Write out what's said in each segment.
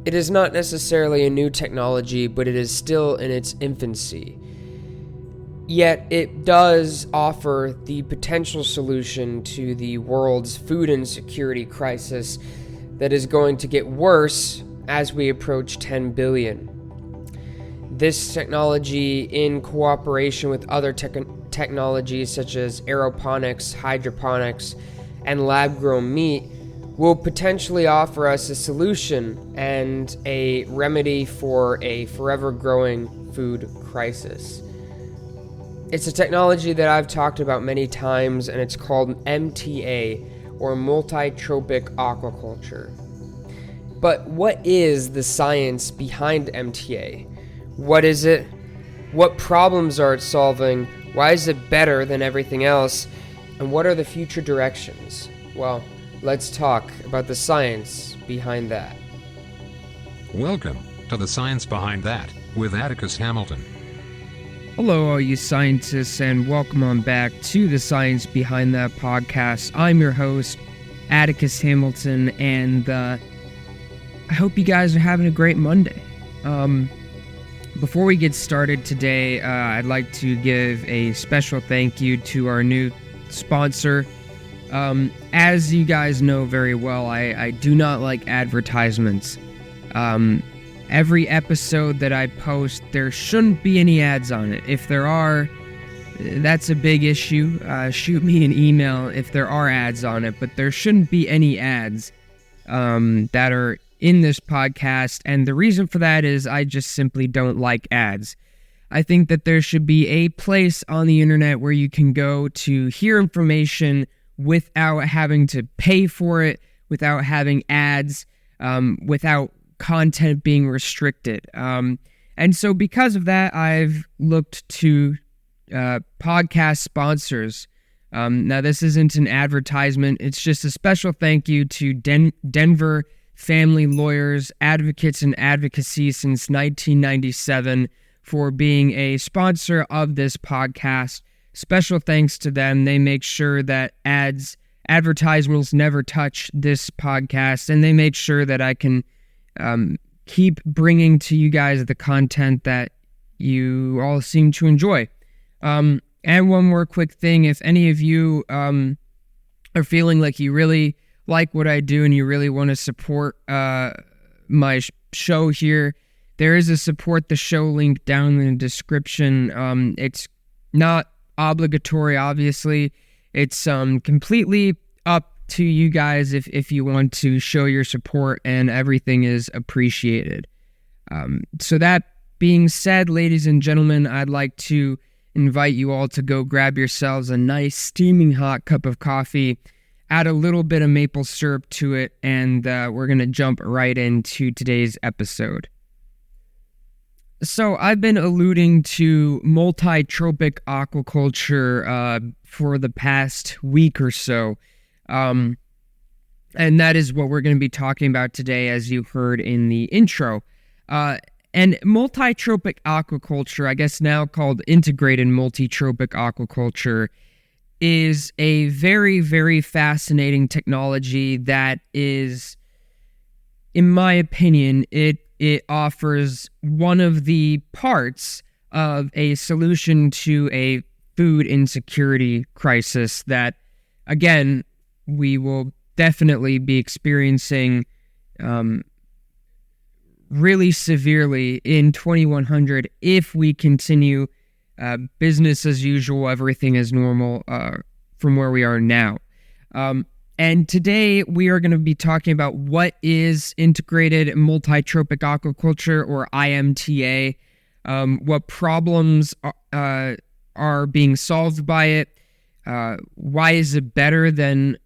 It is not necessarily a new technology, but it is still in its infancy. Yet it does offer the potential solution to the world's food insecurity crisis that is going to get worse as we approach 10 billion. This technology, in cooperation with other technologies such as aeroponics, hydroponics, and lab-grown meat, will potentially offer us a solution and a remedy for a forever growing food crisis. It's a technology that I've talked about many times, and it's called MTA, or Multi-Tropic Aquaculture. But what is the science behind MTA? What is it? What problems are it solving? Why is it better than everything else? And what are the future directions? Well, let's talk about the science behind that. Welcome to The Science Behind That with Atticus Hamilton. Hello, all you scientists, and welcome on back to The Science Behind That podcast. I'm your host, Atticus Hamilton, and I hope you guys are having a great Monday. Before we get started today, I'd like to give a special thank you to our new sponsor. As you guys know very well, I do not like advertisements. Every episode that I post, there shouldn't be any ads on it. If there are, that's a big issue. Shoot me an email if there are ads on it, but there shouldn't be any ads that are in this podcast, and the reason for that is I just simply don't like ads. I think that there should be a place on the internet where you can go to hear information without having to pay for it, without having ads, without content being restricted. And so because of that, I've looked to podcast sponsors. Now, this isn't an advertisement. It's just a special thank you to Denver family lawyers, advocates, and advocacy since 1997 for being a sponsor of this podcast. Special thanks to them. They make sure that advertisements never touch this podcast, and they make sure that I can keep bringing to you guys the content that you all seem to enjoy. And one more quick thing, if any of you are feeling like you really like what I do and you really want to support my show here, there is a support the show link down in the description. It's not obligatory, obviously. It's completely up to you guys if you want to show your support, and everything is appreciated. So that being said, ladies and gentlemen, I'd like to invite you all to go grab yourselves a nice steaming hot cup of coffee, add a little bit of maple syrup to it, and we're going to jump right into today's episode. So I've been alluding to multi-tropic aquaculture for the past week or so, and that is what we're going to be talking about today, as you heard in the intro. And multi-tropic aquaculture, I guess now called Integrated Multi-Trophic Aquaculture, is a very, very fascinating technology that is, in my opinion, it offers one of the parts of a solution to a food insecurity crisis that, again, we will definitely be experiencing really severely in 2100 if we continue business as usual, everything is normal from where we are now. And today we are going to be talking about what is Integrated Multi-Trophic Aquaculture, or IMTA, what problems are being solved by it, why is it better than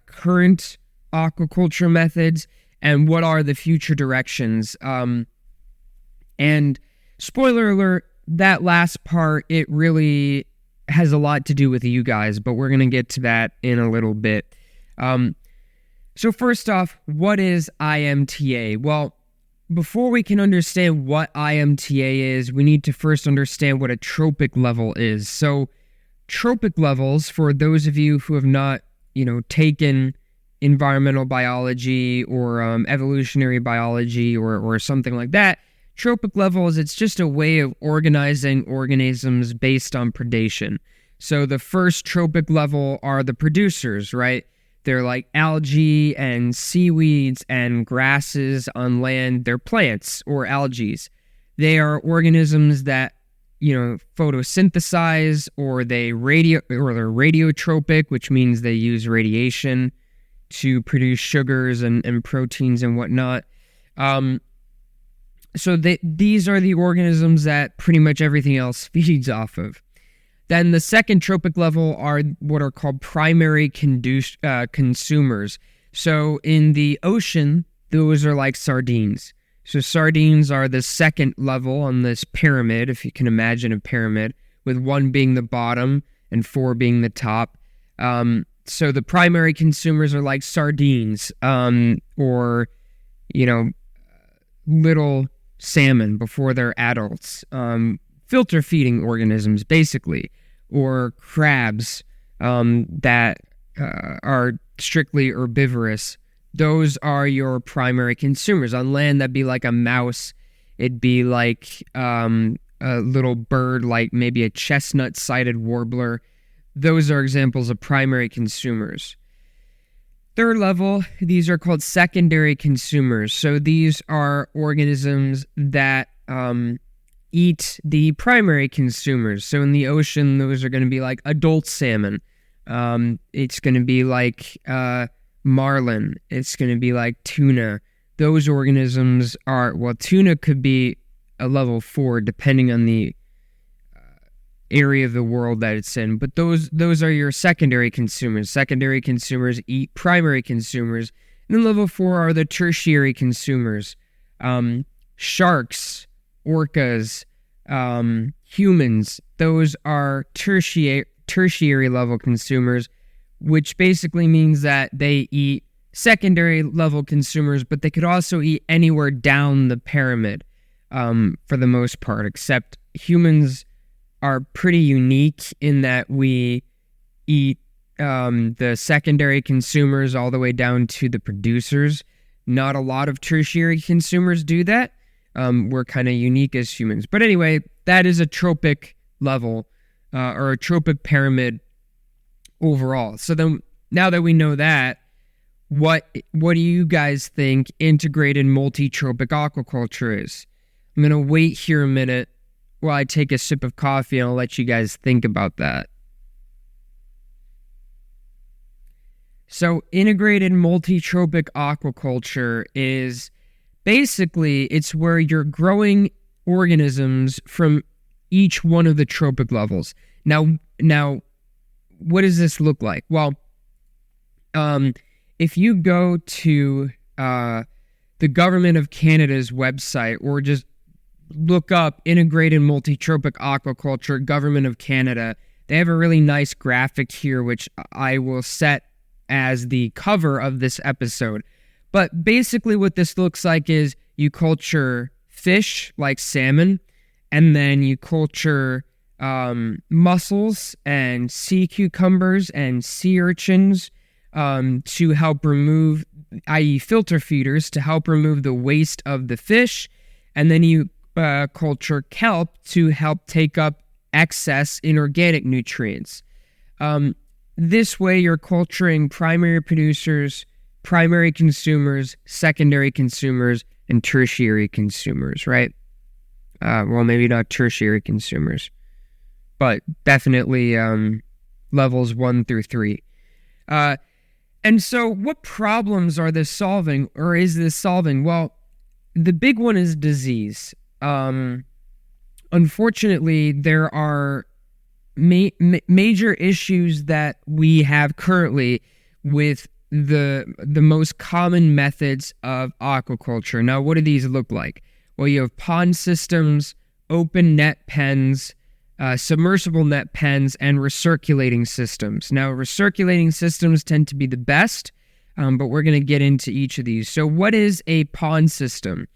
current aquaculture methods, and what are the future directions. And spoiler alert, that last part, it really has a lot to do with you guys, but we're going to get to that in a little bit. So first off, what is IMTA? Well, before we can understand what IMTA is, we need to first understand what a tropic level is. So tropic levels, for those of you who have not, taken environmental biology or evolutionary biology or something like that. Tropic levels, it's just a way of organizing organisms based on predation. So the first tropic level are the producers, right? They're like algae and seaweeds and grasses on land. They're plants or algae. They are organisms that, photosynthesize, or they're radiotropic, which means they use radiation to produce sugars and proteins and whatnot. So these are the organisms that pretty much everything else feeds off of. Then the second tropic level are what are called primary consumers. So in the ocean, those are like sardines. So sardines are the second level on this pyramid, if you can imagine a pyramid, with 1 being the bottom and 4 being the top. So the primary consumers are like sardines, or, little salmon before they're adults, filter feeding organisms, basically, or crabs that are strictly herbivorous. Those are your primary consumers. On land, that'd be like a mouse. It'd be like a little bird, like maybe a chestnut-sided warbler. Those are examples of primary consumers. Third level, these are called secondary consumers. So these are organisms that eat the primary consumers. So in the ocean, those are going to be like adult salmon. It's going to be like marlin. It's going to be like tuna. Those organisms are, tuna could be a level 4 depending on the area of the world that it's in. But those are your secondary consumers. Secondary consumers eat primary consumers. And then level 4 are the tertiary consumers. Sharks, orcas, humans, those are tertiary level consumers, which basically means that they eat secondary level consumers, but they could also eat anywhere down the pyramid for the most part, except humans are pretty unique in that we eat the secondary consumers all the way down to the producers. Not a lot of tertiary consumers do that. We're kind of unique as humans. But anyway, that is a tropic level or a tropic pyramid overall. So then, now that we know that, what do you guys think integrated multi-tropic aquaculture is? I'm going to wait here a minute while I take a sip of coffee, and I'll let you guys think about that. So integrated multi-tropic aquaculture is basically, it's where you're growing organisms from each one of the tropic levels. Now, what does this look like? Well, if you go to the Government of Canada's website, or just look up Integrated Multi-Tropic Aquaculture, Government of Canada, they have a really nice graphic here, which I will set as the cover of this episode. But basically what this looks like is you culture fish like salmon, and then you culture mussels and sea cucumbers and sea urchins to help remove, i.e. filter feeders, to help remove the waste of the fish. And then you culture kelp to help take up excess inorganic nutrients. This way you're culturing primary producers, primary consumers, secondary consumers, and tertiary consumers, right? Well, maybe not tertiary consumers, but definitely levels 1 through 3. And so what problems are this solving, or is this solving? Well, the big one is disease. Unfortunately, there are major issues that we have currently with the most common methods of aquaculture. Now, what do these look like? Well, you have pond systems, open net pens, submersible net pens, and recirculating systems. Now, recirculating systems tend to be the best, but we're going to get into each of these. So what is a pond system?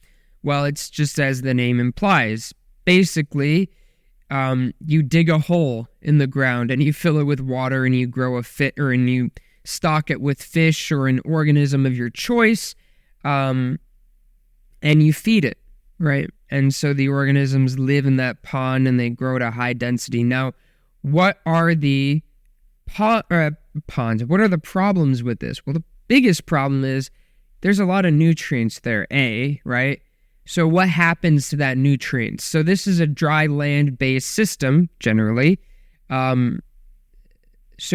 Well, it's just as the name implies. Basically, you dig a hole in the ground and you fill it with water, and you grow and you stock it with fish or an organism of your choice, and you feed it, right? And so the organisms live in that pond and they grow at a high density. Now, what are the ponds? What are the problems with this? Well, the biggest problem is there's a lot of nutrients there, right? So what happens to that nutrients? So this is a dry land-based system, generally. So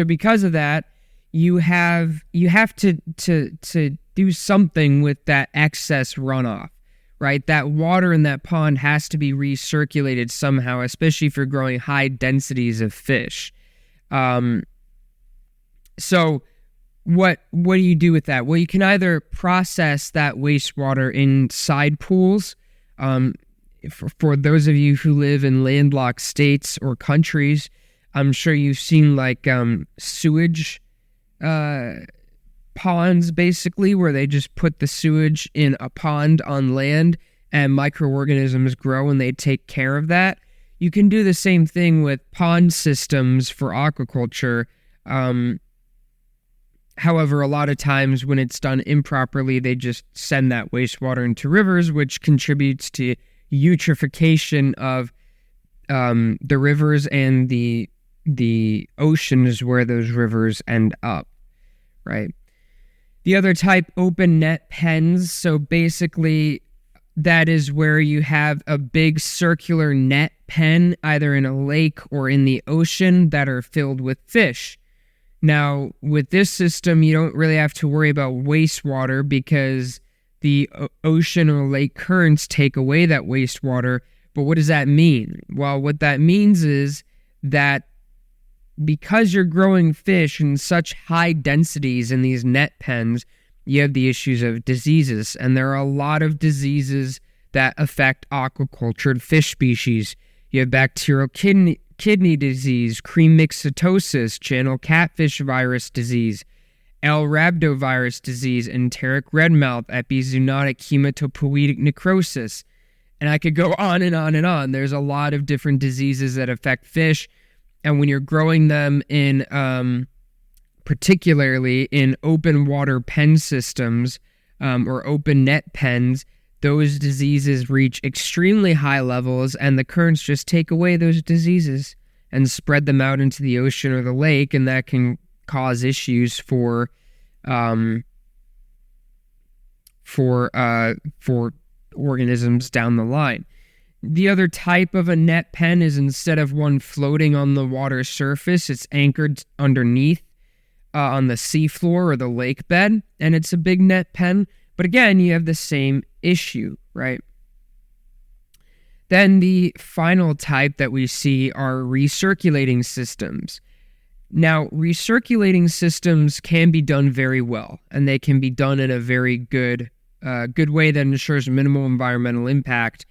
because of that, you have to do something with that excess runoff, right? That water in that pond has to be recirculated somehow, especially if you're growing high densities of fish. So what do you do with that? Well, you can either process that wastewater in side pools. For those of you who live in landlocked states or countries, I'm sure you've seen like sewage ponds, basically, where they just put the sewage in a pond on land and microorganisms grow and they take care of that. You can do the same thing with pond systems for aquaculture. However, a lot of times when it's done improperly, they just send that wastewater into rivers, which contributes to eutrophication of the rivers and the oceans where those rivers end up, right? The other type, open net pens. So basically, that is where you have a big circular net pen, either in a lake or in the ocean, that are filled with fish. Now, with this system, you don't really have to worry about wastewater because the ocean or lake currents take away that wastewater. But what does that mean? Well, what that means is that because you're growing fish in such high densities in these net pens, you have the issues of diseases. And there are a lot of diseases that affect aquacultured fish species. You have bacterial kidney disease, cream myxotosis, channel catfish virus disease, L. rhabdovirus disease, enteric redmouth, epizoonotic hematopoietic necrosis. And I could go on and on and on. There's a lot of different diseases that affect fish. And when you're growing them in, particularly in open water pen systems or open net pens, those diseases reach extremely high levels, and the currents just take away those diseases and spread them out into the ocean or the lake, and that can cause issues for organisms down the line. The other type of a net pen is, instead of one floating on the water surface, it's anchored underneath on the seafloor or the lake bed, and it's a big net pen. But again, you have the same issue, right? Then the final type that we see are recirculating systems. Now, recirculating systems can be done very well, and they can be done in a very good way that ensures minimal environmental impact.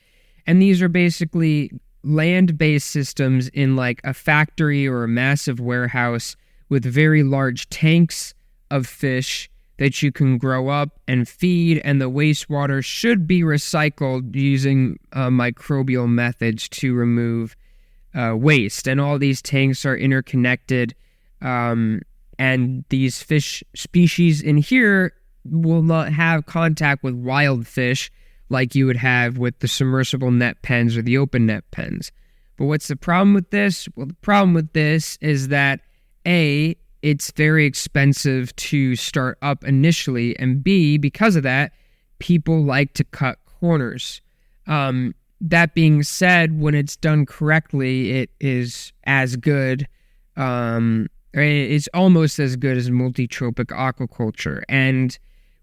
And these are basically land-based systems in like a factory or a massive warehouse with very large tanks of fish that you can grow up and feed, and the wastewater should be recycled using microbial methods to remove waste. And all these tanks are interconnected, and these fish species in here will not have contact with wild fish like you would have with the submersible net pens or the open net pens. But what's the problem with this? Well, the problem with this is that A, it's very expensive to start up initially, and B, because of that, people like to cut corners. That being said, when it's done correctly, it is as good, it's almost as good as multi-tropic aquaculture. And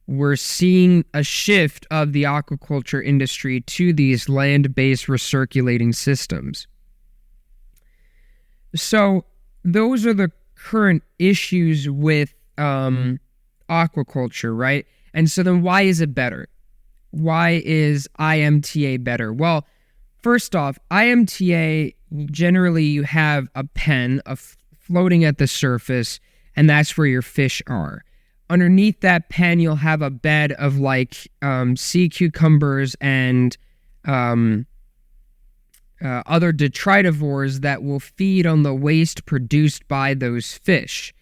we're seeing a shift of the aquaculture industry to these land-based recirculating systems. So those are the current issues with aquaculture, right? And so then why is it better? Why is IMTA better? Well, first off, IMTA, generally you have a pen floating at the surface, and that's where your fish are. Underneath that pen, you'll have a bed of like sea cucumbers and other detritivores that will feed on the waste produced by those fish.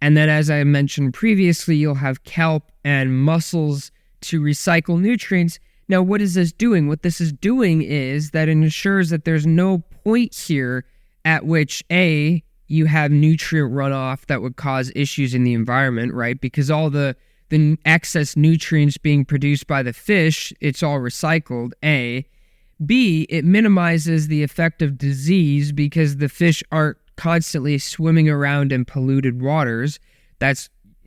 And then, as I mentioned previously, you'll have kelp and mussels to recycle nutrients. Now, what is this doing? What this is doing is that it ensures that there's no point here at which, A, you have nutrient runoff that would cause issues in the environment, right? Because all the excess nutrients being produced by the fish, it's all recycled, A. B, it minimizes the effect of disease because the fish aren't constantly swimming around in polluted waters.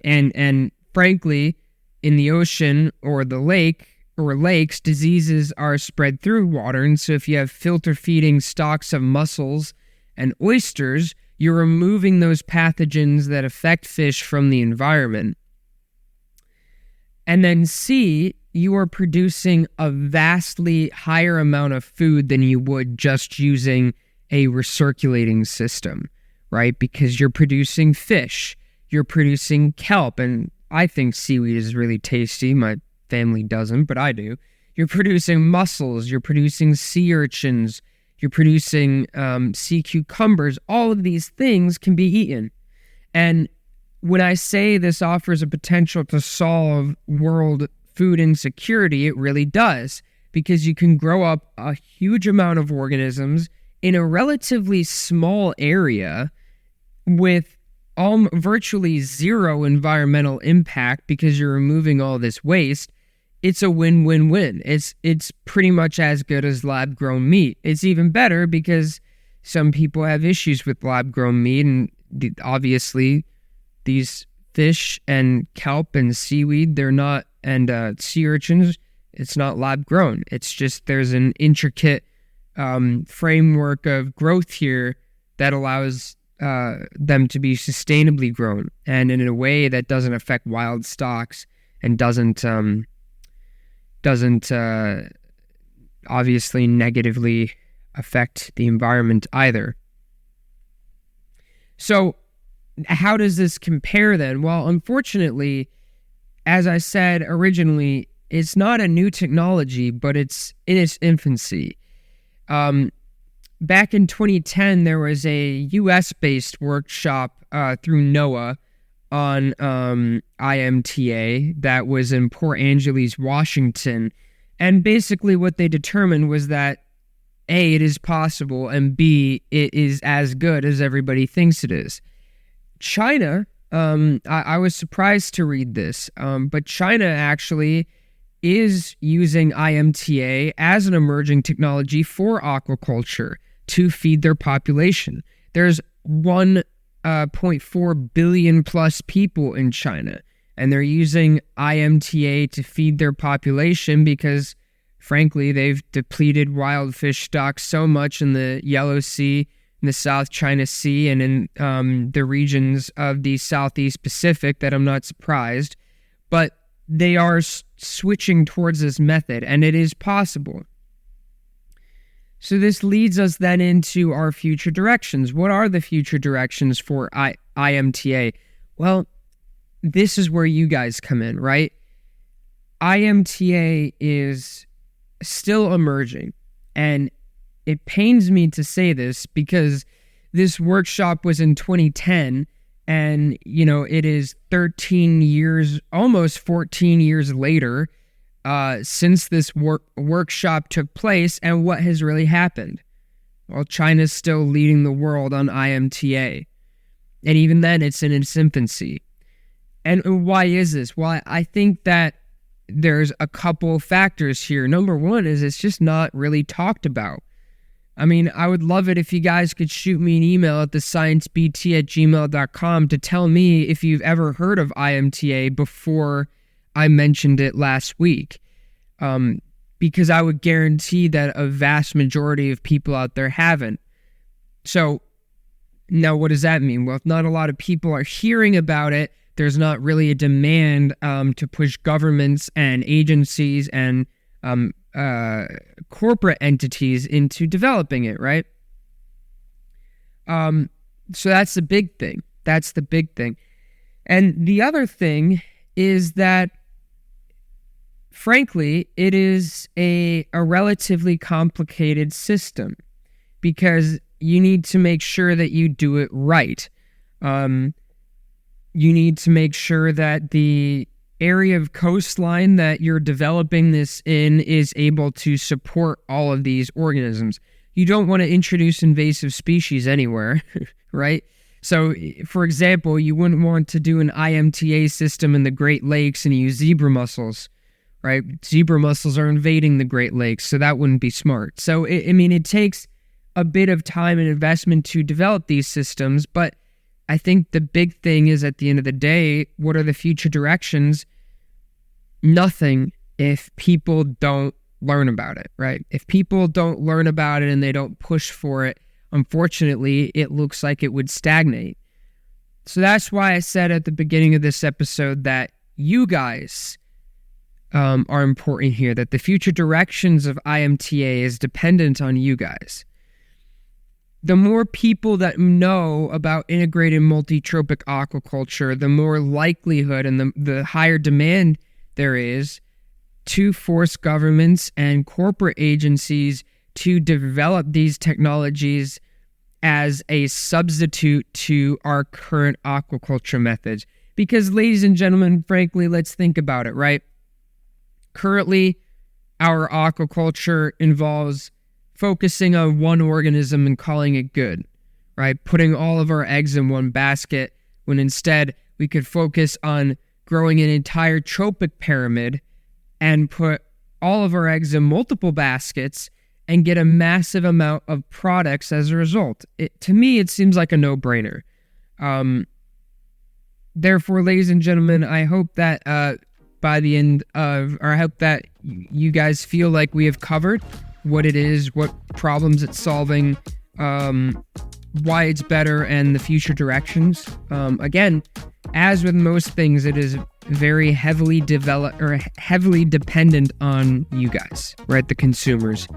And frankly, in the ocean or the lake or lakes, diseases are spread through water. And so if you have filter feeding stocks of mussels and oysters, you're removing those pathogens that affect fish from the environment. And then C, you are producing a vastly higher amount of food than you would just using a recirculating system, right? Because you're producing fish, you're producing kelp, and I think seaweed is really tasty. My family doesn't, but I do. You're producing mussels, you're producing sea urchins, you're producing sea cucumbers. All of these things can be eaten. And when I say this offers a potential to solve world food insecurity, it really does, because you can grow up a huge amount of organisms in a relatively small area with virtually zero environmental impact because you're removing all this waste. It's a win-win-win. It's pretty much as good as lab-grown meat. It's even better because some people have issues with lab-grown meat, and obviously these fish and kelp and seaweed, they're not, and sea urchins, it's not lab-grown. It's just there's an intricate framework of growth here that allows them to be sustainably grown and in a way that doesn't affect wild stocks and doesn't obviously negatively affect the environment either. So how does this compare then? Well, unfortunately, as I said originally, it's not a new technology, but it's in its infancy. Back in 2010, there was a US-based workshop through NOAA on IMTA that was in Port Angeles, Washington. And basically what they determined was that A, it is possible, and B, it is as good as everybody thinks it is. China, I was surprised to read this, but China actually is using IMTA as an emerging technology for aquaculture to feed their population. There's 1.4 billion plus people in China, and they're using IMTA to feed their population because, frankly, they've depleted wild fish stocks so much in the Yellow Sea, in the South China Sea, and in the regions of the Southeast Pacific that I'm not surprised. But they are switching towards this method, and it is possible. So this leads us then into our future directions. What are the future directions for IMTA? Well, this is where you guys come in, right? IMTA is still emerging, and it pains me to say this because this workshop was in 2010, and, it is 13 years, almost 14 years later, since this workshop took place, and what has really happened? Well, China's still leading the world on IMTA, and even then, it's in its infancy. And why is this? Well, I think that there's a couple factors here. Number one is it's just not really talked about. I mean, I would love it if you guys could shoot me an email at thesciencebt@gmail.com to tell me if you've ever heard of IMTA before I mentioned it last week. Because I would guarantee that a vast majority of people out there haven't. So, now what does that mean? Well, if not a lot of people are hearing about it, there's not really a demand to push governments and agencies and corporate entities into developing it, right? So that's the big thing. And the other thing is that, frankly, it is a relatively complicated system because you need to make sure that you do it right. You need to make sure that the area of coastline that you're developing this in is able to support all of these organisms. You don't want to introduce invasive species anywhere, right? So, for example, you wouldn't want to do an IMTA system in the Great Lakes and use zebra mussels, right? Zebra mussels are invading the Great Lakes, so that wouldn't be smart. So, it takes a bit of time and investment to develop these systems, but I think the big thing is, at the end of the day, what are the future directions? Nothing if people don't learn about it, right? If people don't learn about it and they don't push for it, unfortunately, it looks like it would stagnate. So that's why I said at the beginning of this episode that you guys are important here, that the future directions of IMTA is dependent on you guys. The more people that know about integrated multi-tropic aquaculture, the more likelihood and the higher demand there is to force governments and corporate agencies to develop these technologies as a substitute to our current aquaculture methods. Because, ladies and gentlemen, frankly, let's think about it, right? Currently, our aquaculture involves focusing on one organism and calling it good, right? Putting all of our eggs in one basket, when instead we could focus on growing an entire tropic pyramid and put all of our eggs in multiple baskets and get a massive amount of products as a result. To me, it seems like a no-brainer. Therefore, ladies and gentlemen, I hope that by the end of, or I hope that you guys feel like we have covered what it is, what problems it's solving, why it's better, and the future directions. Again, as with most things, it is very heavily dependent on you guys, right? The consumers.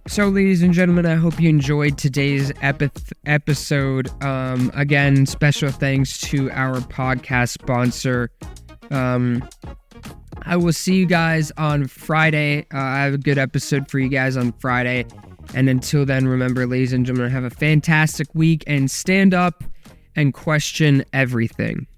So, ladies and gentlemen, I hope you enjoyed today's episode. Again, special thanks to our podcast sponsor. I will see you guys on Friday. I have a good episode for you guys on Friday. And until then, remember, ladies and gentlemen, have a fantastic week and stand up and question everything.